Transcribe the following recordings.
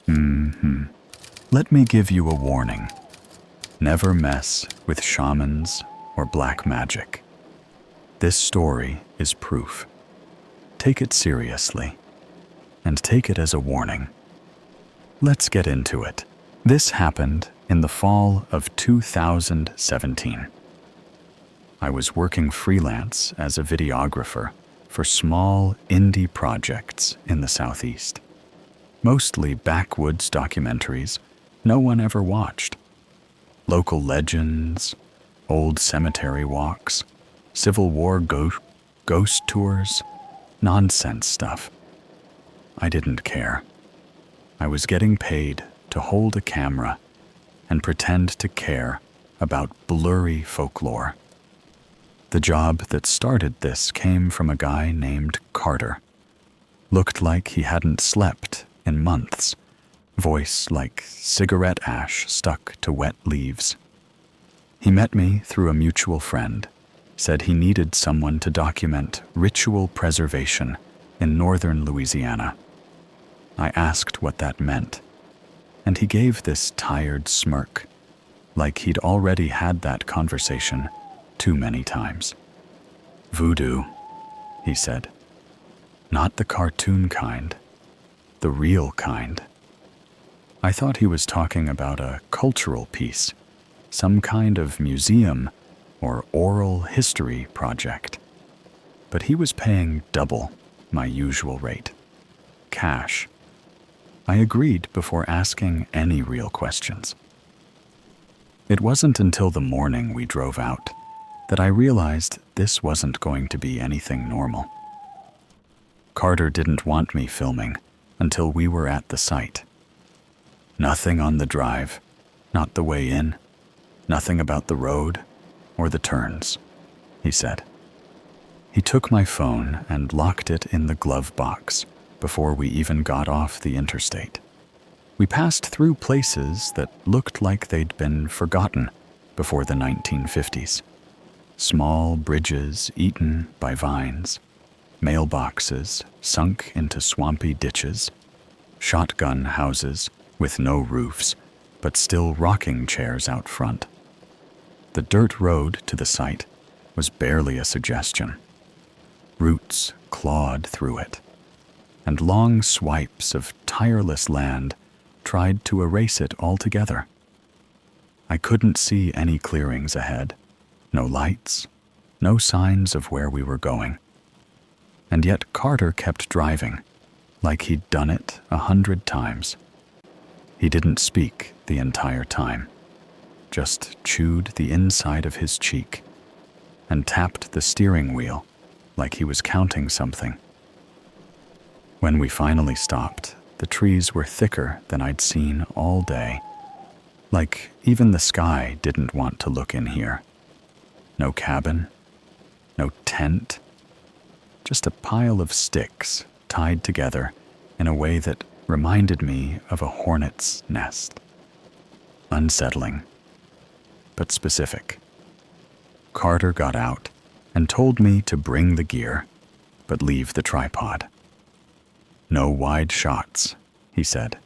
Let me give you a warning. Never mess with shamans or black magic. This story is proof. Take it seriously, and take it as a warning. Let's get into it. This happened in the fall of 2017. I was working freelance as a videographer for small indie projects in the Southeast. Mostly backwoods documentaries no one ever watched. Local legends, old cemetery walks, Civil War ghost tours, nonsense stuff. I didn't care. I was getting paid to hold a camera and pretend to care about blurry folklore. The job that started this came from a guy named Carter. Looked like he hadn't slept in months. Voice like cigarette ash stuck to wet leaves. He met me through a mutual friend, said he needed someone to document ritual preservation in northern Louisiana. I asked what that meant, and he gave this tired smirk, like he'd already had that conversation too many times. Voodoo, he said. Not the cartoon kind, the real kind. I thought he was talking about a cultural piece, some kind of museum or oral history project. But he was paying double my usual rate. Cash. I agreed before asking any real questions. It wasn't until the morning we drove out that I realized this wasn't going to be anything normal. Carter didn't want me filming until we were at the site. Nothing on the drive, not the way in, nothing about the road or the turns, he said. He took my phone and locked it in the glove box before we even got off the interstate. We passed through places that looked like they'd been forgotten before the 1950s. Small bridges eaten by vines, mailboxes sunk into swampy ditches, shotgun houses with no roofs, but still rocking chairs out front. The dirt road to the site was barely a suggestion. Roots clawed through it, and long swipes of tireless land tried to erase it altogether. I couldn't see any clearings ahead, no lights, no signs of where we were going. And yet Carter kept driving, like he'd done it 100 times. He didn't speak the entire time, just chewed the inside of his cheek and tapped the steering wheel like he was counting something. When we finally stopped, the trees were thicker than I'd seen all day, like even the sky didn't want to look in here. No cabin, no tent, just a pile of sticks tied together in a way that reminded me of a hornet's nest. Unsettling, but specific. Carter got out and told me to bring the gear, but leave the tripod. No wide shots, he said.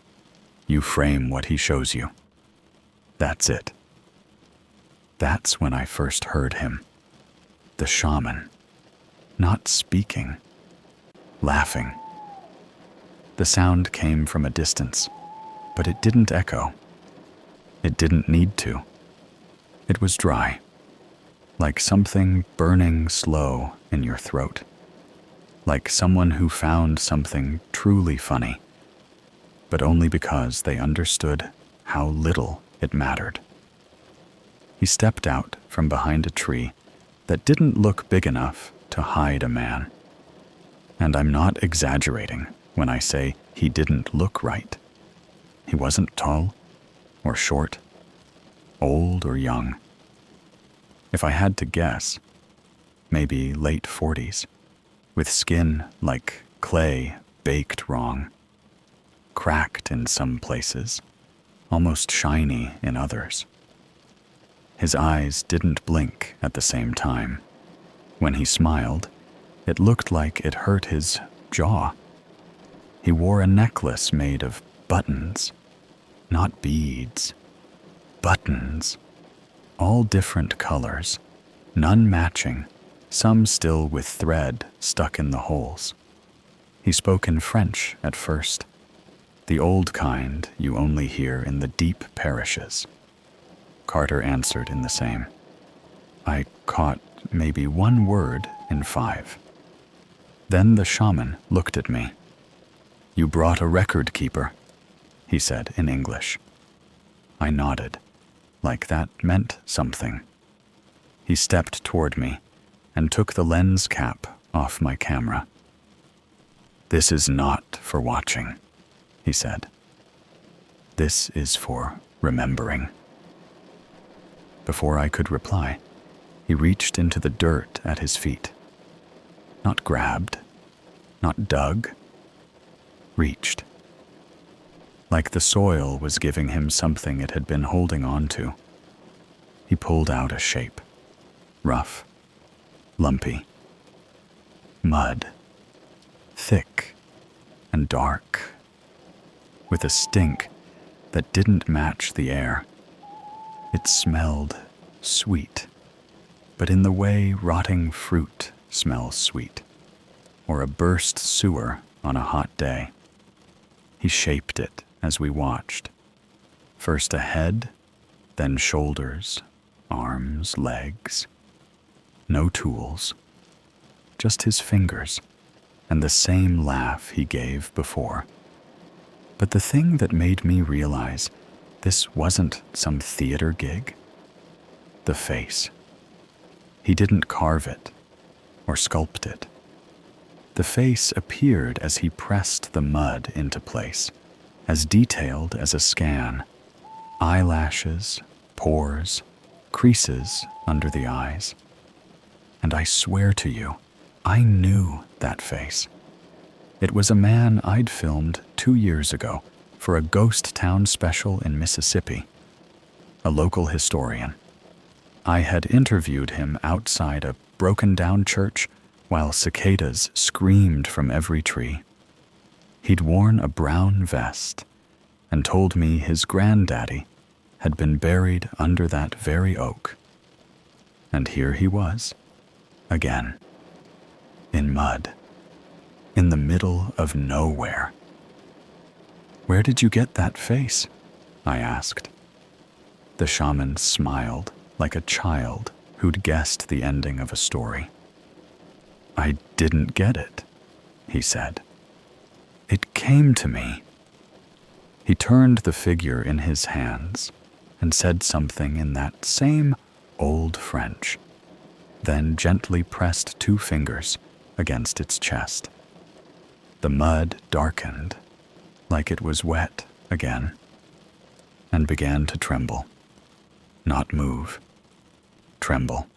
You frame what he shows you. That's it. That's when I first heard him. The shaman. Not speaking. Laughing. The sound came from a distance, but it didn't echo. It didn't need to. It was dry, like something burning slow in your throat, like someone who found something truly funny, but only because they understood how little it mattered. He stepped out from behind a tree that didn't look big enough to hide a man. And I'm not exaggerating when I say he didn't look right. He wasn't tall or short, old or young. If I had to guess, maybe late 40s, with skin like clay baked wrong, cracked in some places, almost shiny in others. His eyes didn't blink at the same time. When he smiled, it looked like it hurt his jaw. He wore a necklace made of buttons, not beads, buttons, all different colors, none matching, some still with thread stuck in the holes. He spoke in French at first, the old kind you only hear in the deep parishes. Carter answered in the same. I caught maybe one word in 5. Then the shaman looked at me. You brought a record keeper, he said in English. I nodded, like that meant something. He stepped toward me and took the lens cap off my camera. This is not for watching, he said. This is for remembering. Before I could reply, he reached into the dirt at his feet. Not grabbed, not dug, reached. Like the soil was giving him something it had been holding on to. He pulled out a shape, rough, lumpy, mud, thick and dark, with a stink that didn't match the air. It smelled sweet, but in the way rotting fruit smells sweet, or a burst sewer on a hot day. He shaped it as we watched, first a head, then shoulders, arms, legs. No tools, just his fingers, and the same laugh he gave before. But the thing that made me realize this wasn't some theater gig, the face. He didn't carve it or sculpt it. The face appeared as he pressed the mud into place, as detailed as a scan. Eyelashes, pores, creases under the eyes. And I swear to you, I knew that face. It was a man I'd filmed 2 years ago for a ghost town special in Mississippi, a local historian. I had interviewed him outside a broken-down church while cicadas screamed from every tree. He'd worn a brown vest and told me his granddaddy had been buried under that very oak. And here he was, again, in mud, in the middle of nowhere. Where did you get that face? I asked. The shaman smiled like a child who'd guessed the ending of a story. I didn't get it, he said. It came to me. He turned the figure in his hands and said something in that same old French, then gently pressed 2 fingers against its chest. The mud darkened, like it was wet again, and began to tremble. Not move, tremble.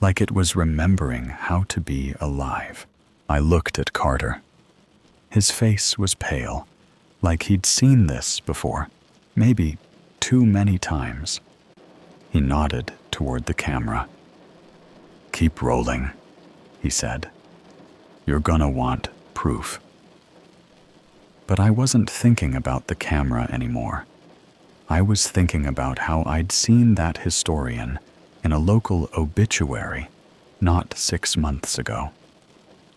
Like it was remembering how to be alive. I looked at Carter. His face was pale, like he'd seen this before, maybe too many times. He nodded toward the camera. Keep rolling, he said. You're gonna want proof. But I wasn't thinking about the camera anymore. I was thinking about how I'd seen that historian in a local obituary not 6 months ago.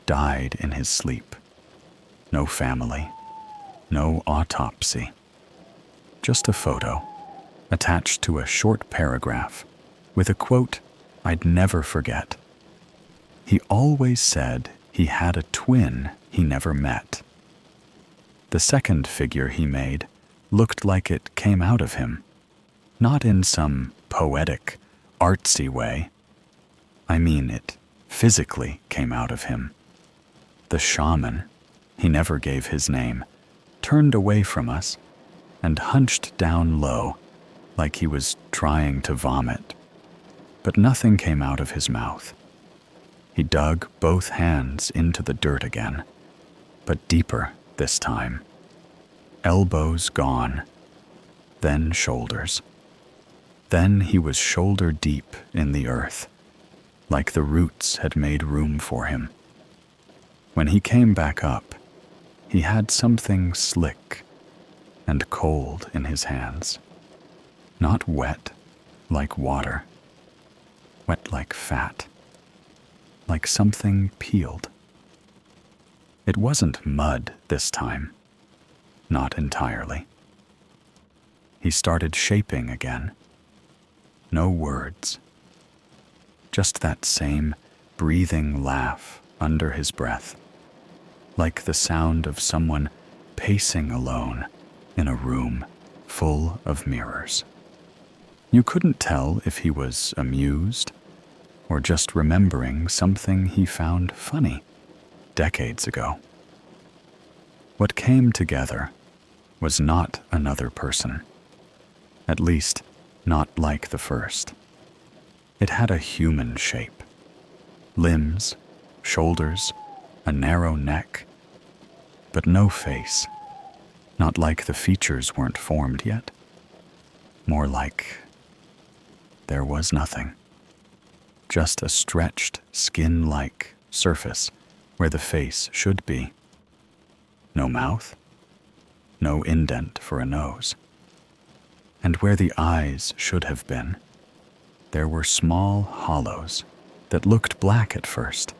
Died in his sleep. No family, no autopsy. Just a photo attached to a short paragraph with a quote I'd never forget. He always said he had a twin he never met. The second figure he made looked like it came out of him, not in some poetic, artsy way. I mean, it physically came out of him. The shaman, he never gave his name, turned away from us and hunched down low, like he was trying to vomit. But nothing came out of his mouth. He dug both hands into the dirt again, but deeper this time. Elbows gone, then shoulders. Then he was shoulder deep in the earth, like the roots had made room for him. When he came back up, he had something slick, and cold in his hands. Not wet like water, wet like fat, like something peeled. It wasn't mud this time, not entirely. He started shaping again. No words, just that same breathing laugh under his breath, like the sound of someone pacing alone in a room full of mirrors. You couldn't tell if he was amused or just remembering something he found funny decades ago. What came together was not another person, at least not like the first. It had a human shape, limbs, shoulders, a narrow neck, but no face, not like the features weren't formed yet. More like there was nothing, just a stretched, skin-like surface where the face should be. No mouth, no indent for a nose. And where the eyes should have been, there were small hollows that looked black at first,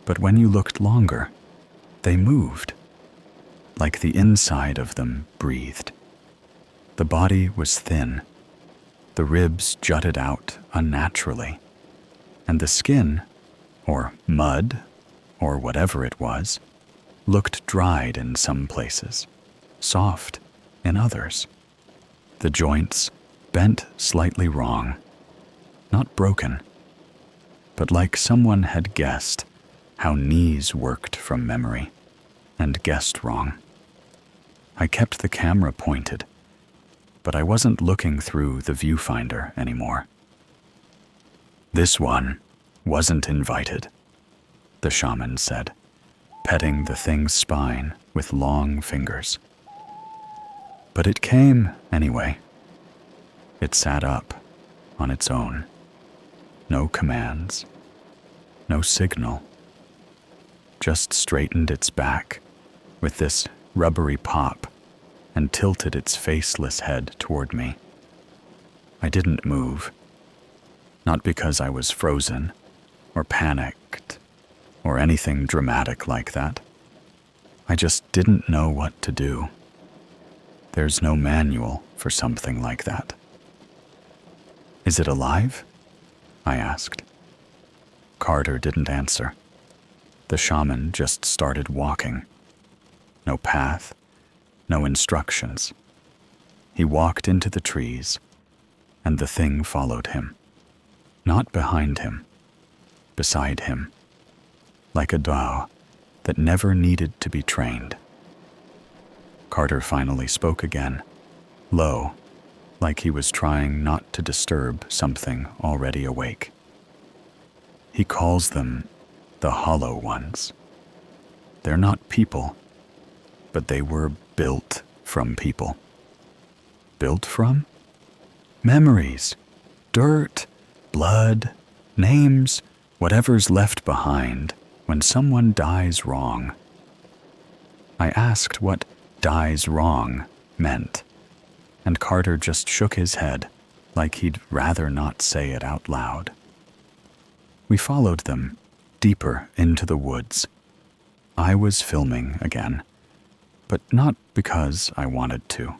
but when you looked longer, they moved, like the inside of them breathed. The body was thin, the ribs jutted out unnaturally, and the skin, or mud, or whatever it was, looked dried in some places, soft in others. The joints bent slightly wrong, not broken, but like someone had guessed how knees worked from memory, and guessed wrong. I kept the camera pointed, but I wasn't looking through the viewfinder anymore. This one wasn't invited, the shaman said, petting the thing's spine with long fingers. But it came anyway. It sat up on its own. No commands, no signal. Just straightened its back with this rubbery pop and tilted its faceless head toward me. I didn't move, not because I was frozen or panicked or anything dramatic like that. I just didn't know what to do. There's no manual for something like that. Is it alive? I asked. Carter didn't answer. The shaman just started walking. No path, no instructions. He walked into the trees, and the thing followed him. Not behind him, beside him, like a dao that never needed to be trained. Carter finally spoke again, low, like he was trying not to disturb something already awake. He calls them the Hollow Ones. They're not people, but they were built from people. Built from? Memories, dirt, blood, names, whatever's left behind when someone dies wrong. I asked what dies wrong meant, and Carter just shook his head like he'd rather not say it out loud. We followed them deeper into the woods. I was filming again, but not because I wanted to.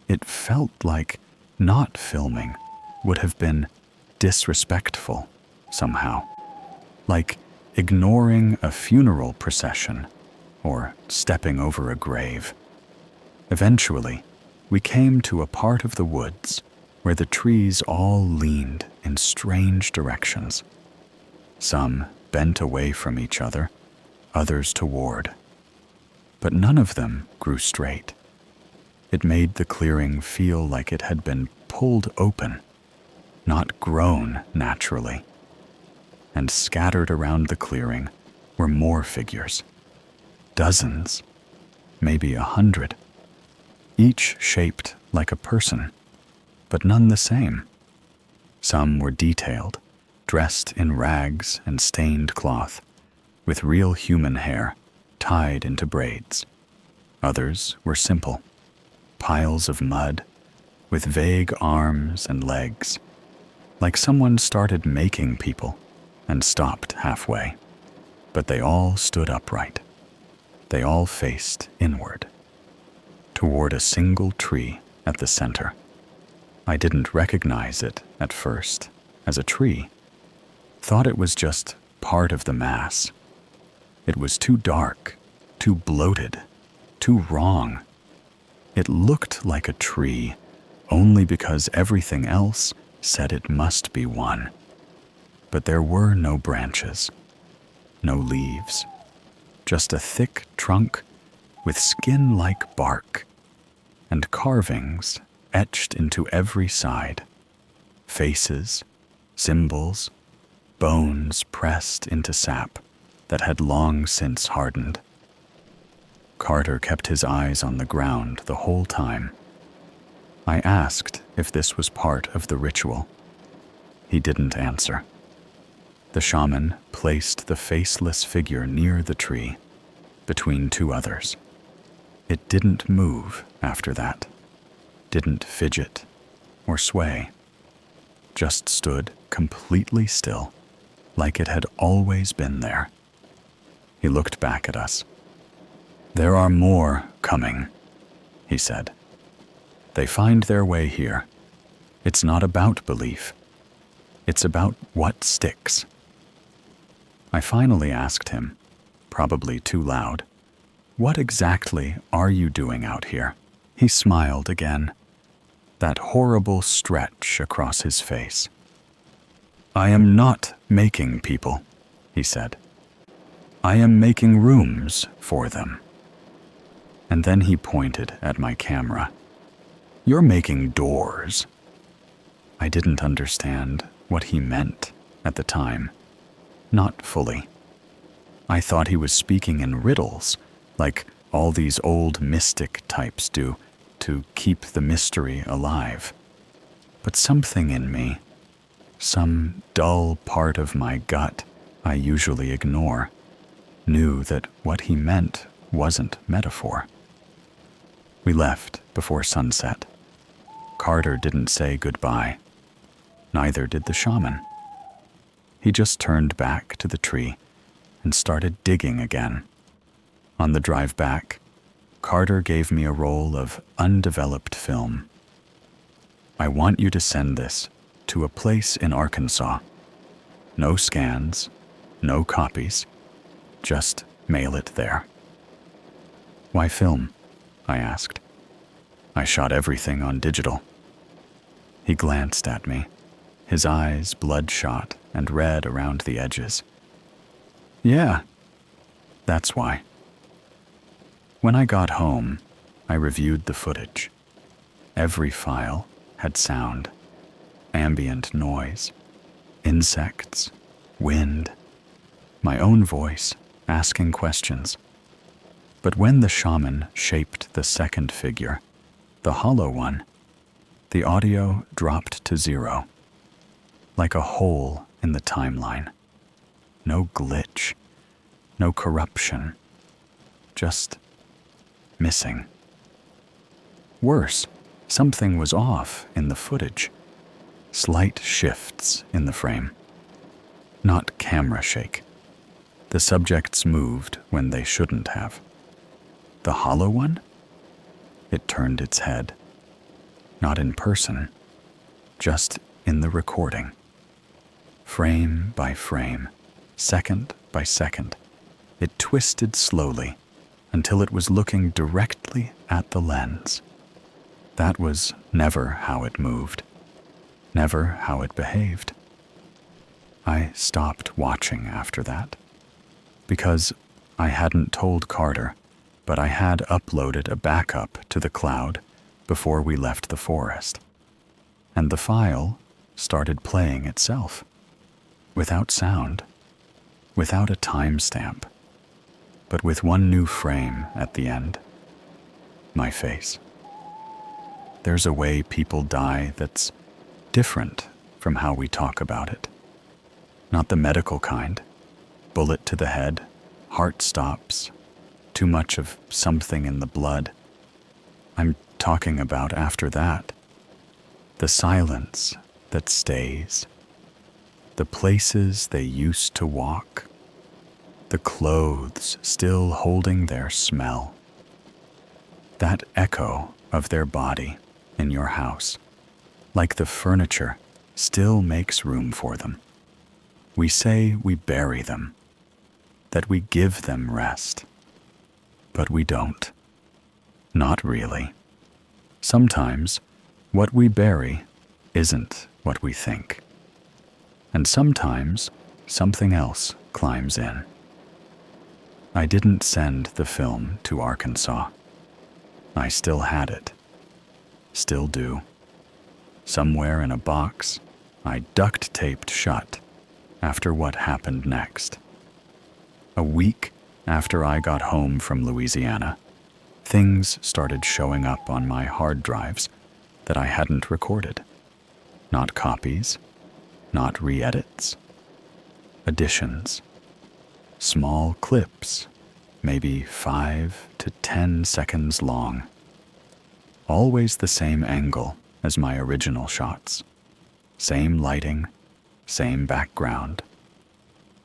It felt like not filming would have been disrespectful somehow, like ignoring a funeral procession or stepping over a grave. Eventually, we came to a part of the woods where the trees all leaned in strange directions. Some bent away from each other, others toward. But none of them grew straight. It made the clearing feel like it had been pulled open, not grown naturally. And scattered around the clearing were more figures. Dozens, maybe 100. Each shaped like a person, but none the same. Some were detailed, dressed in rags and stained cloth, with real human hair tied into braids. Others were simple, piles of mud, with vague arms and legs, like someone started making people and stopped halfway. But they all stood upright. They all faced inward, toward a single tree at the center. I didn't recognize it at first as a tree. Thought it was just part of the mass. It was too dark, too bloated, too wrong. It looked like a tree only because everything else said it must be one. But there were no branches, no leaves, just a thick trunk with skin-like bark and carvings etched into every side. Faces, symbols, bones pressed into sap that had long since hardened. Carter kept his eyes on the ground the whole time. I asked if this was part of the ritual. He didn't answer. The shaman placed the faceless figure near the tree, between two others. It didn't move after that, didn't fidget or sway, just stood completely still, like it had always been there. He looked back at us. "There are more coming," he said. "They find their way here. It's not about belief. It's about what sticks." I finally asked him, probably too loud, "What exactly are you doing out here?" He smiled again, that horrible stretch across his face. "I am not making people," he said. "I am making rooms for them." And then he pointed at my camera. "You're making doors." I didn't understand what he meant at the time. Not fully. I thought he was speaking in riddles, like all these old mystic types do, to keep the mystery alive. But something in me, some dull part of my gut I usually ignore, knew that what he meant wasn't metaphor. We left before sunset. Carter didn't say goodbye. Neither did the shaman. He just turned back to the tree and started digging again. On the drive back, Carter gave me a roll of undeveloped film. "I want you to send this to a place in Arkansas. No scans, no copies, just mail it there." "Why film?" I asked. "I shot everything on digital." He glanced at me, his eyes bloodshot and red around the edges. "Yeah, that's why." When I got home, I reviewed the footage. Every file had sound, ambient noise, insects, wind, my own voice asking questions. But when the shaman shaped the second figure, the hollow one, the audio dropped to zero, like a hole in the timeline. No glitch, no corruption, just missing. Worse, something was off in the footage. Slight shifts in the frame. Not camera shake. The subjects moved when they shouldn't have. The hollow one? It turned its head. Not in person, just in the recording. Frame by frame, second by second, it twisted slowly until it was looking directly at the lens. That was never how it moved, never how it behaved. I stopped watching after that, because I hadn't told Carter, but I had uploaded a backup to the cloud before we left the forest, and the file started playing itself, without sound, without a timestamp, but with one new frame at the end. My face. There's a way people die that's different from how we talk about it. Not the medical kind. Bullet to the head, heart stops, too much of something in the blood. I'm talking about after that. The silence that stays. The places they used to walk. The clothes still holding their smell. That echo of their body in your house, like the furniture still makes room for them. We say we bury them, that we give them rest. But we don't. Not really. Sometimes what we bury isn't what we think. And sometimes something else climbs in. I didn't send the film to Arkansas. I still had it. Still do. Somewhere in a box I duct-taped shut after what happened next. A week after I got home from Louisiana, things started showing up on my hard drives that I hadn't recorded. Not copies, not re-edits. Additions. Small clips, maybe 5 to 10 seconds long. Always the same angle as my original shots. Same lighting, same background,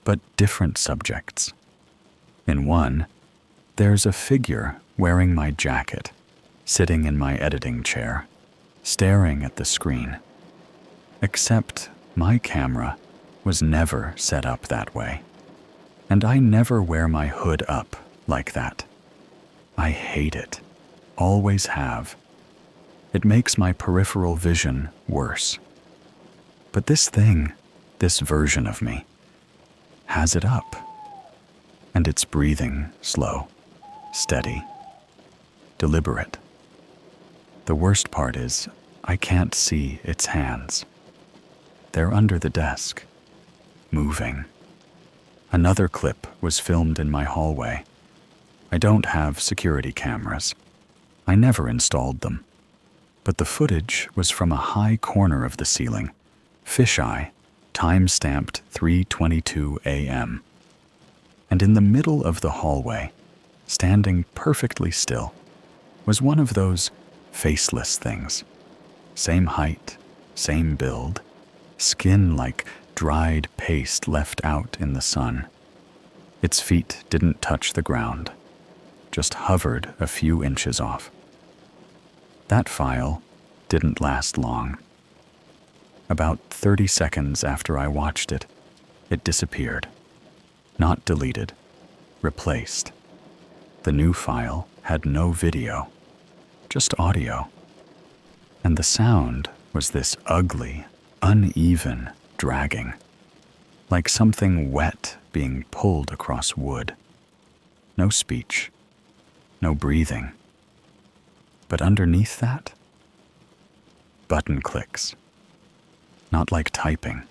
but different subjects. In one, there's a figure wearing my jacket, sitting in my editing chair, staring at the screen. Except my camera was never set up that way. And I never wear my hood up like that. I hate it. Always have. It makes my peripheral vision worse. But this thing, this version of me, has it up. And it's breathing slow, steady, deliberate. The worst part is I can't see its hands. They're under the desk, moving. Another clip was filmed in my hallway. I don't have security cameras. I never installed them. But the footage was from a high corner of the ceiling, fisheye, time-stamped 3:22 a.m. And in the middle of the hallway, standing perfectly still, was one of those faceless things. Same height, same build, skin like dried paste left out in the sun. Its feet didn't touch the ground, just hovered a few inches off. That file didn't last long. About 30 seconds after I watched it, it disappeared. Not deleted, replaced. The new file had no video, just audio. And the sound was this ugly, uneven dragging, like something wet being pulled across wood. No speech, no breathing. But underneath that, button clicks. Not like typing,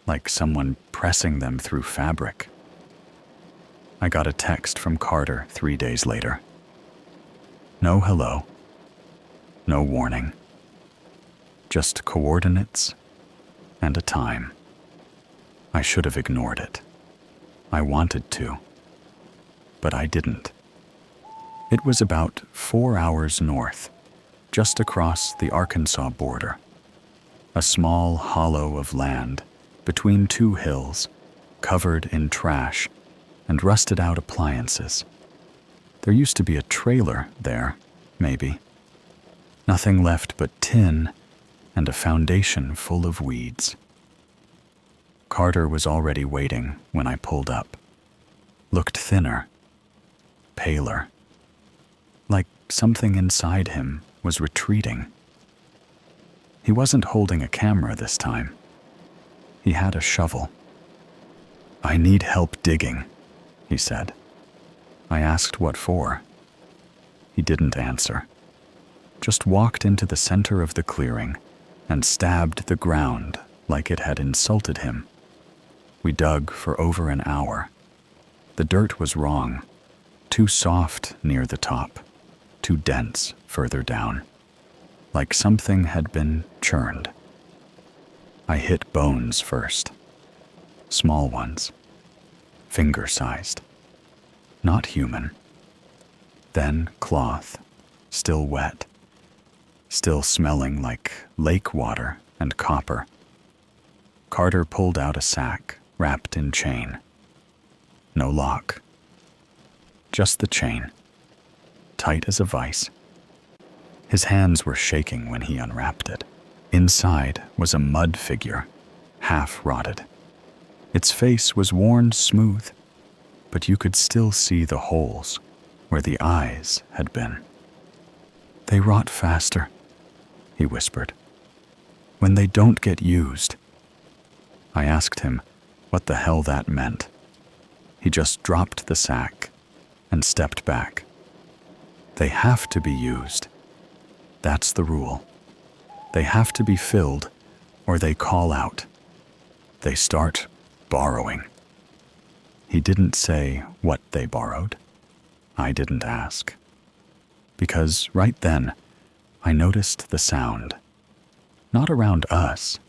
like someone pressing them through fabric. I got a text from Carter 3 days later. No hello, no warning. Just coordinates and a time. I should have ignored it. I wanted to, but I didn't. It was about 4 hours north, just across the Arkansas border. A small hollow of land between two hills, covered in trash and rusted-out appliances. There used to be a trailer there, maybe. Nothing left but tin and a foundation full of weeds. Carter was already waiting when I pulled up. Looked thinner, paler, like something inside him was retreating. He wasn't holding a camera this time. He had a shovel. "I need help digging," he said. I asked what for. He didn't answer. Just walked into the center of the clearing and stabbed the ground like it had insulted him. We dug for over an hour. The dirt was wrong. Too soft near the top. Too dense further down. Like something had been churned. I hit bones first. Small ones. Finger-sized. Not human. Then cloth, still wet, still smelling like lake water and copper. Carter pulled out a sack wrapped in chain. No lock. Just the chain, tight as a vice. His hands were shaking when he unwrapped it. Inside was a mud figure, half rotted. Its face was worn smooth, but you could still see the holes where the eyes had been. "They rot faster," he whispered, "when they don't get used." I asked him what the hell that meant. He just dropped the sack and stepped back. "They have to be used. That's the rule. They have to be filled, or they call out. They start borrowing." He didn't say what they borrowed. I didn't ask. Because right then, I noticed the sound. Not around us,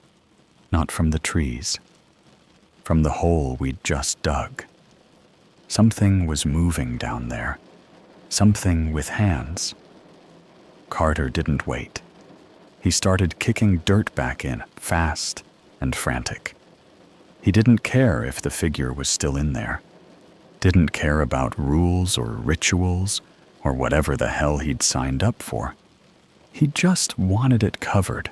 not from the trees, from the hole we'd just dug. Something was moving down there, something with hands. Carter didn't wait. He started kicking dirt back in, fast and frantic. He didn't care if the figure was still in there. Didn't care about rules or rituals or whatever the hell he'd signed up for. He just wanted it covered.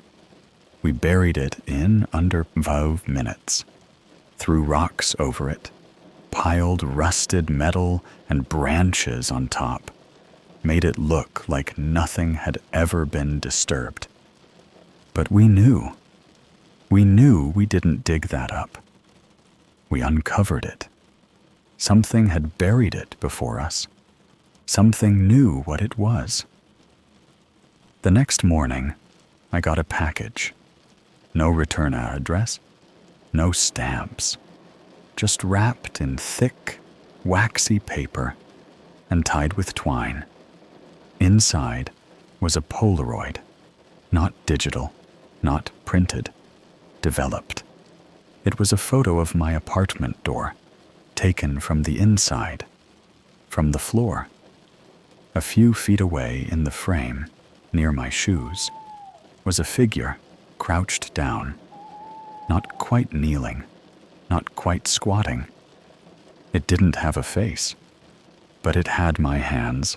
We buried it in under 5 minutes, threw rocks over it, piled rusted metal and branches on top, made it look like nothing had ever been disturbed. But we knew we didn't dig that up. We uncovered it. Something had buried it before us. Something knew what it was. The next morning, I got a package. No return address, no stamps, just wrapped in thick, waxy paper and tied with twine. Inside was a Polaroid, not digital, not printed, developed. It was a photo of my apartment door, taken from the inside, from the floor. A few feet away in the frame, near my shoes, was a figure crouched down, not quite kneeling, not quite squatting. It didn't have a face, but it had my hands.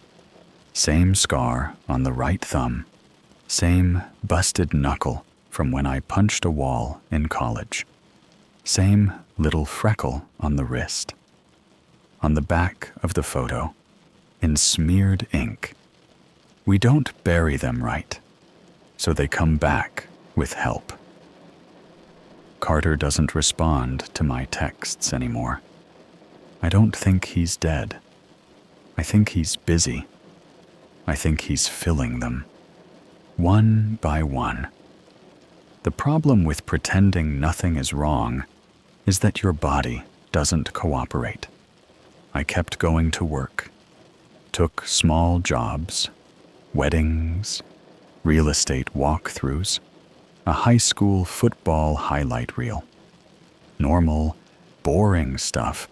Same scar on the right thumb, same busted knuckle from when I punched a wall in college. Same little freckle on the wrist. On the back of the photo, in smeared ink, "We don't bury them right, so they come back with help." Carter doesn't respond to my texts anymore. I don't think he's dead. I think he's busy. I think he's filling them, one by one. The problem with pretending nothing is wrong is that your body doesn't cooperate. I kept going to work, took small jobs, weddings, real estate walkthroughs, a high school football highlight reel. Normal, boring stuff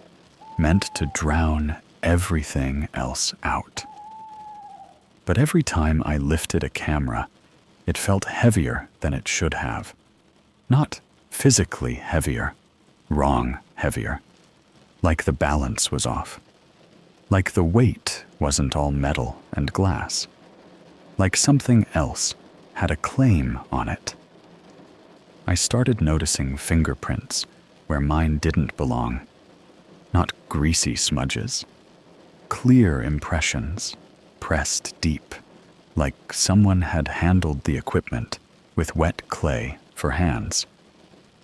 meant to drown everything else out. But every time I lifted a camera, it felt heavier than it should have. Not physically heavier, wrong heavier. Like the balance was off. Like the weight wasn't all metal and glass. Like something else had a claim on it. I started noticing fingerprints where mine didn't belong. Not greasy smudges. Clear impressions, pressed deep, like someone had handled the equipment with wet clay for hands.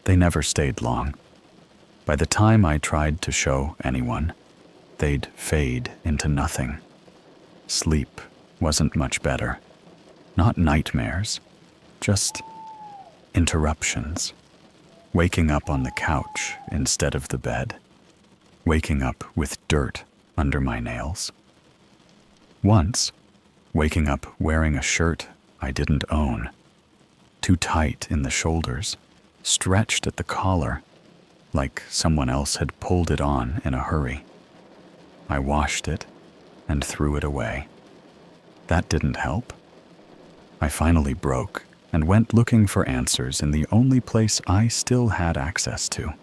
They never stayed long. By the time I tried to show anyone, they'd fade into nothing. Sleep wasn't much better. Not nightmares, just interruptions. Waking up on the couch instead of the bed. Waking up with dirt under my nails. Once, waking up wearing a shirt I didn't own. Too tight in the shoulders, stretched at the collar, like someone else had pulled it on in a hurry. I washed it and threw it away. That didn't help. I finally broke and went looking for answers in the only place I still had access to: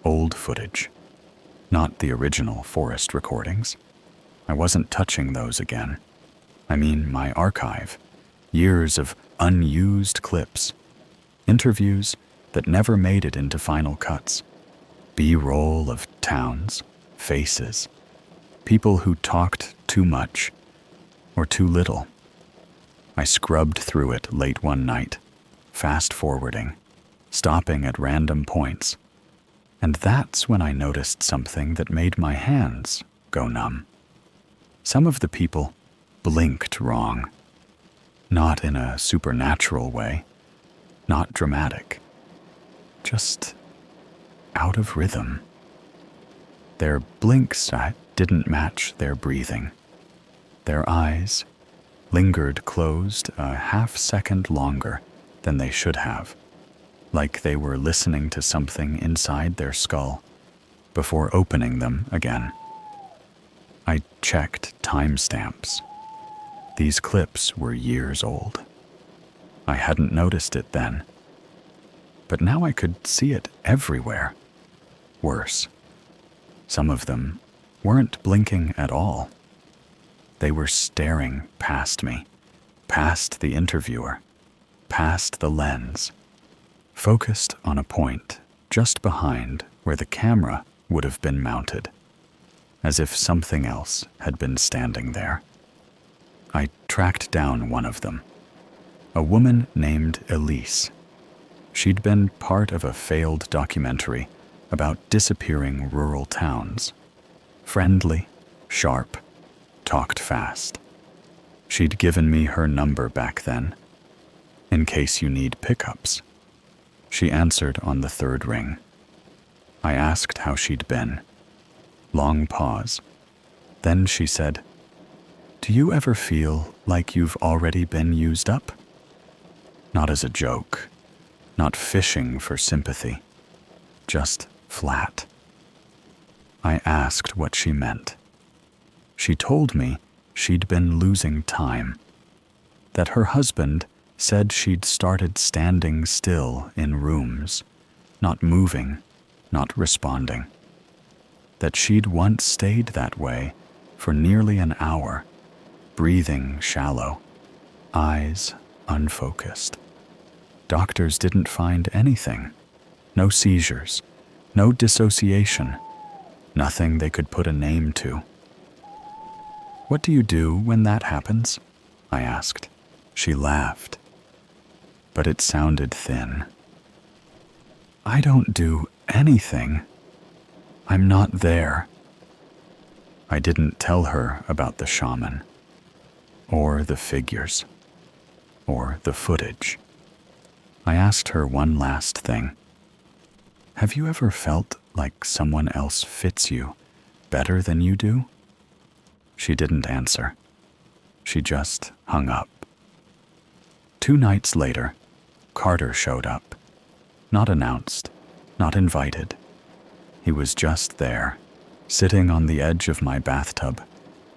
old footage. Not the original forest recordings. I wasn't touching those again. I mean, my archive. Years of unused clips. Interviews that never made it into final cuts. B-roll of towns, faces, people who talked too much or too little. I scrubbed through it late one night, fast-forwarding, stopping at random points. And that's when I noticed something that made my hands go numb. Some of the people blinked wrong. Not in a supernatural way, not dramatic, just out of rhythm. Their blinks didn't match their breathing. Their eyes lingered closed a half-second longer than they should have, like they were listening to something inside their skull before opening them again. I checked timestamps. These clips were years old. I hadn't noticed it then, but now I could see it everywhere. Worse, some of them weren't blinking at all. They were staring past me, past the interviewer, past the lens, focused on a point just behind where the camera would have been mounted, as if something else had been standing there. I tracked down one of them, a woman named Elise. She'd been part of a failed documentary about disappearing rural towns. Friendly, sharp, talked fast. She'd given me her number back then, in case you need pickups. She answered on the third ring. I asked how she'd been. Long pause. Then she said, "Do you ever feel like you've already been used up?" Not as a joke, not fishing for sympathy, just flat. I asked what she meant. She told me she'd been losing time, that her husband said she'd started standing still in rooms, not moving, not responding, that she'd once stayed that way for nearly an hour, breathing shallow, eyes unfocused. Doctors didn't find anything. No seizures, no dissociation, nothing they could put a name to. "What do you do when that happens?" I asked. She laughed, but it sounded thin. "I don't do anything. I'm not there." I didn't tell her about the shaman, or the figures, or the footage. I asked her one last thing. "Have you ever felt like someone else fits you better than you do?" She didn't answer. She just hung up. 2 nights later, Carter showed up. Not announced, not invited. He was just there, sitting on the edge of my bathtub,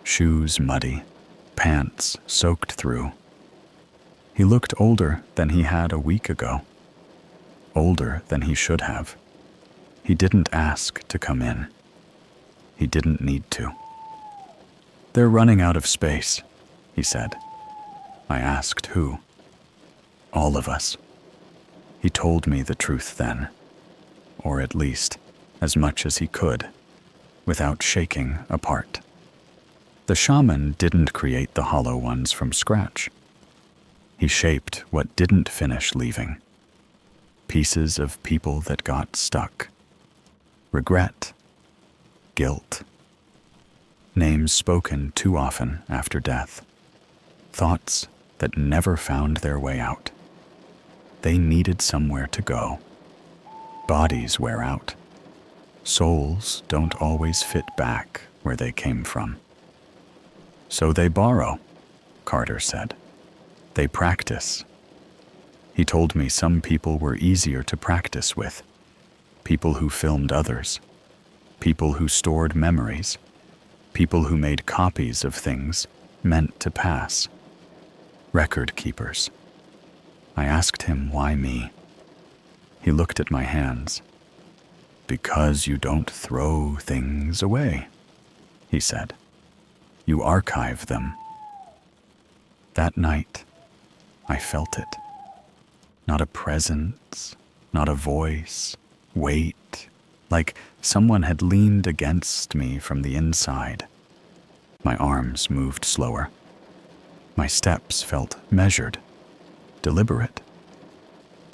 shoes muddy, pants soaked through. He looked older than he had a week ago. Older than he should have. He didn't ask to come in. He didn't need to. "They're running out of space," he said. I asked who. "All of us." He told me the truth then, or at least as much as he could, without shaking apart. The shaman didn't create the hollow ones from scratch. He shaped what didn't finish leaving. Pieces of people that got stuck. Regret. Guilt. Names spoken too often after death. Thoughts that never found their way out. They needed somewhere to go. Bodies wear out. Souls don't always fit back where they came from. "So they borrow," Carter said. "They practice." He told me some people were easier to practice with. People who filmed others. People who stored memories. People who made copies of things meant to pass. record keepers. I asked him why me. He looked at my hands. "Because you don't throw things away," he said. "You archive them." That night, I felt it. Not a presence, not a voice, weight, like someone had leaned against me from the inside. My arms moved slower. My steps felt measured, deliberate.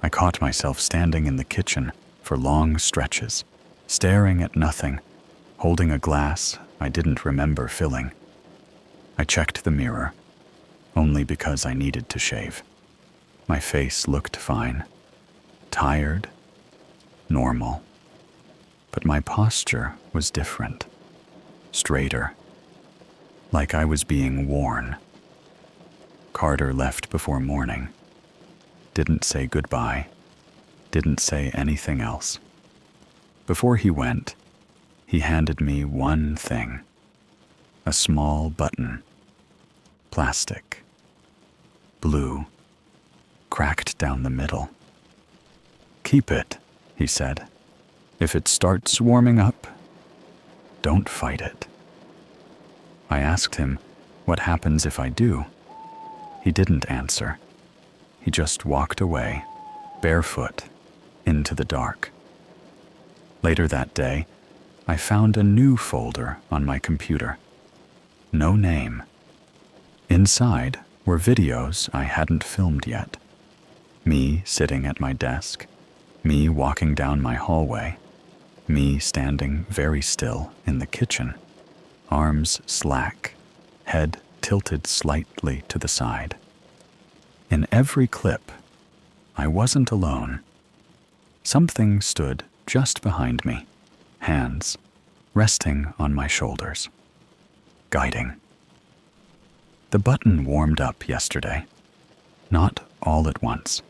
I caught myself standing in the kitchen for long stretches, staring at nothing, holding a glass I didn't remember filling. I checked the mirror, only because I needed to shave. My face looked fine, tired, normal. But my posture was different, straighter, like I was being worn. Carter left before morning. Didn't say goodbye, didn't say anything else. Before he went, he handed me one thing, a small button, plastic, blue, cracked down the middle. "Keep it," he said. "If it starts warming up, don't fight it." I asked him what happens if I do. He didn't answer. He just walked away, barefoot, into the dark. Later that day, I found a new folder on my computer. No name. Inside were videos I hadn't filmed yet. Me sitting at my desk, me walking down my hallway, me standing very still in the kitchen, arms slack, head tilted slightly to the side. In every clip, I wasn't alone. Something stood just behind me, hands resting on my shoulders, guiding. The button warmed up yesterday, not all at once.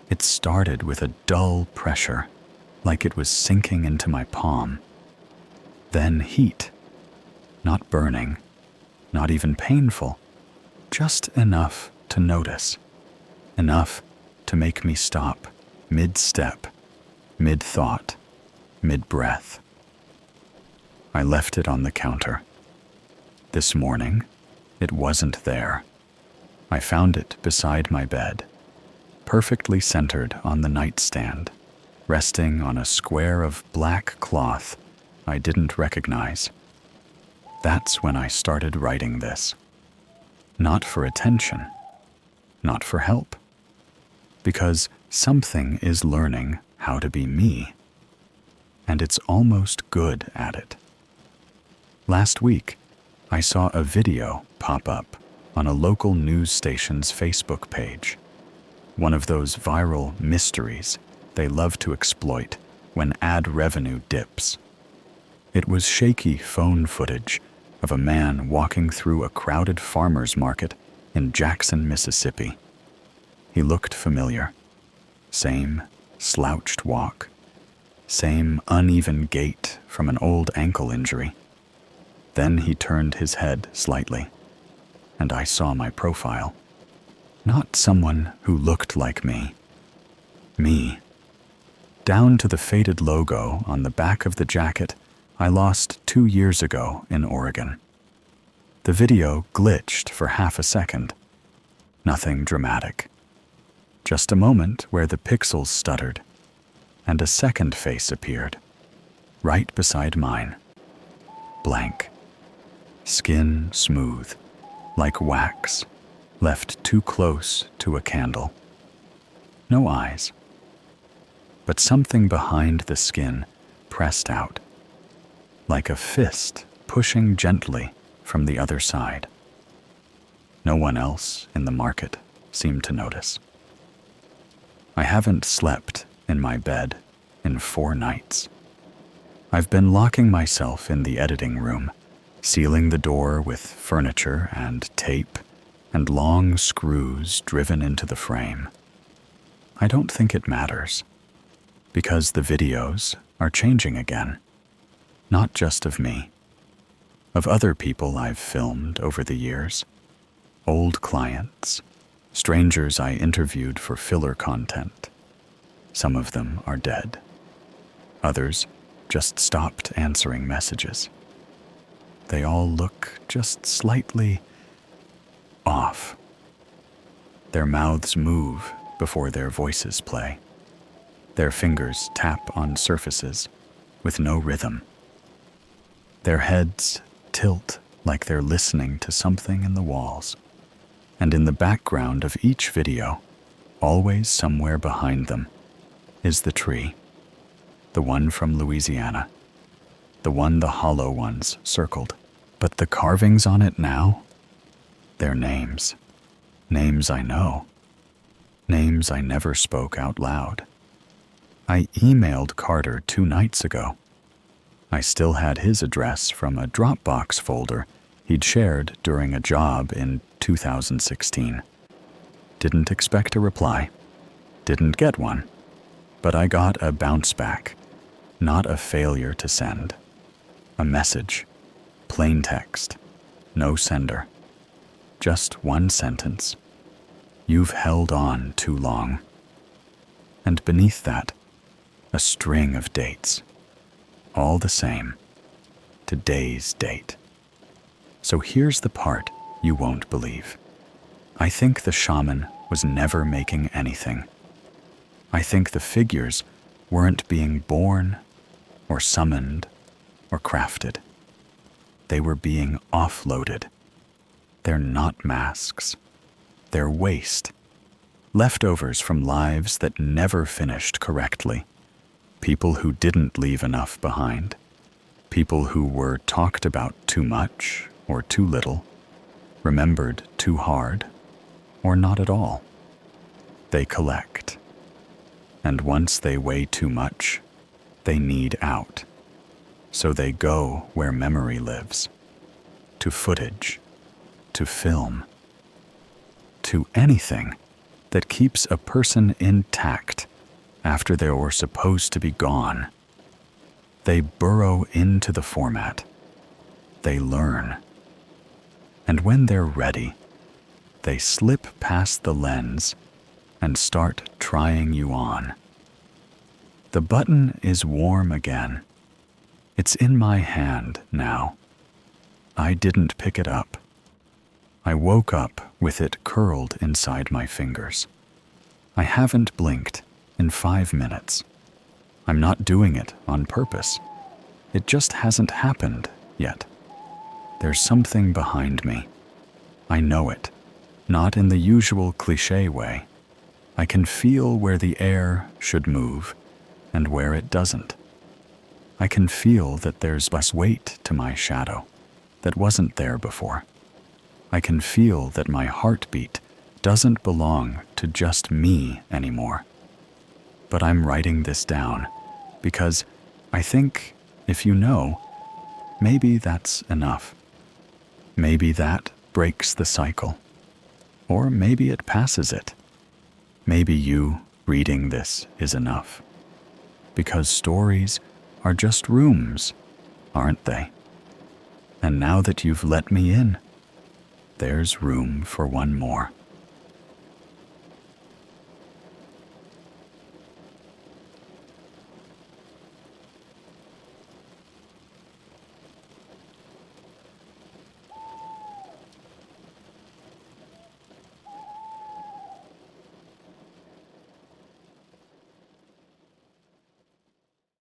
It started with a dull pressure, like it was sinking into my palm. Then heat, not burning, not even painful, just enough to notice, enough to make me stop mid-step, mid-thought, mid-breath. I left it on the counter. This morning, it wasn't there. I found it beside my bed, perfectly centered on the nightstand, resting on a square of black cloth I didn't recognize. That's when I started writing this. Not for attention, not for help, because something is learning how to be me, and it's almost good at it. Last week, I saw a video pop up on a local news station's Facebook page, one of those viral mysteries they love to exploit when ad revenue dips. It was shaky phone footage of a man walking through a crowded farmer's market in Jackson, Mississippi. He looked familiar. Same slouched walk, same uneven gait from an old ankle injury. Then he turned his head slightly, and I saw my profile. Not someone who looked like me. Me. Down to the faded logo on the back of the jacket I lost 2 years ago in Oregon. The video glitched for half a second. Nothing dramatic. Just a moment where the pixels stuttered, and a second face appeared, right beside mine. Blank. Skin smooth, like wax, left too close to a candle. No eyes. But something behind the skin pressed out, like a fist pushing gently from the other side. No one else in the market seemed to notice. I haven't slept in my bed in 4 nights. I've been locking myself in the editing room, sealing the door with furniture and tape and long screws driven into the frame. I don't think it matters, because the videos are changing again. Not just of me, of other people I've filmed over the years, old clients, Strangers I interviewed for filler content. Some of them are dead. Others just stopped answering messages. They all look just slightly off. Their mouths move before their voices play. Their fingers tap on surfaces with no rhythm. Their heads tilt like they're listening to something in the walls. And in the background of each video, always somewhere behind them, is the tree. The one from Louisiana. The one the hollow ones circled. But the carvings on it now? They're names. Names I know. Names I never spoke out loud. I emailed Carter 2 nights ago. I still had his address from a Dropbox folder he'd shared during a job in 2016. Didn't expect a reply. Didn't get one. But I got a bounce back. Not a failure to send. A message. Plain text. No sender. Just one sentence. You've held on too long. And beneath that, a string of dates. All the same. Today's date. So here's the part you won't believe. I think the shaman was never making anything. I think the figures weren't being born or summoned or crafted. They were being offloaded. They're not masks. They're waste. Leftovers from lives that never finished correctly. People who didn't leave enough behind. People who were talked about too much or too little. Remembered too hard or not at all. They collect. And once they weigh too much, they need out. So they go where memory lives. To footage. To film. To anything that keeps a person intact after they were supposed to be gone. They burrow into the format. They learn. And when they're ready, they slip past the lens and start trying you on. The button is warm again. It's in my hand now. I didn't pick it up. I woke up with it curled inside my fingers. I haven't blinked in 5 minutes. I'm not doing it on purpose. It just hasn't happened yet. There's something behind me. I know it, not in the usual cliché way. I can feel where the air should move and where it doesn't. I can feel that there's less weight to my shadow that wasn't there before. I can feel that my heartbeat doesn't belong to just me anymore. But I'm writing this down because I think, if you know, maybe that's enough. Maybe that breaks the cycle. Or maybe it passes it. Maybe you reading this is enough. Because stories are just rooms, aren't they? And now that you've let me in, there's room for one more.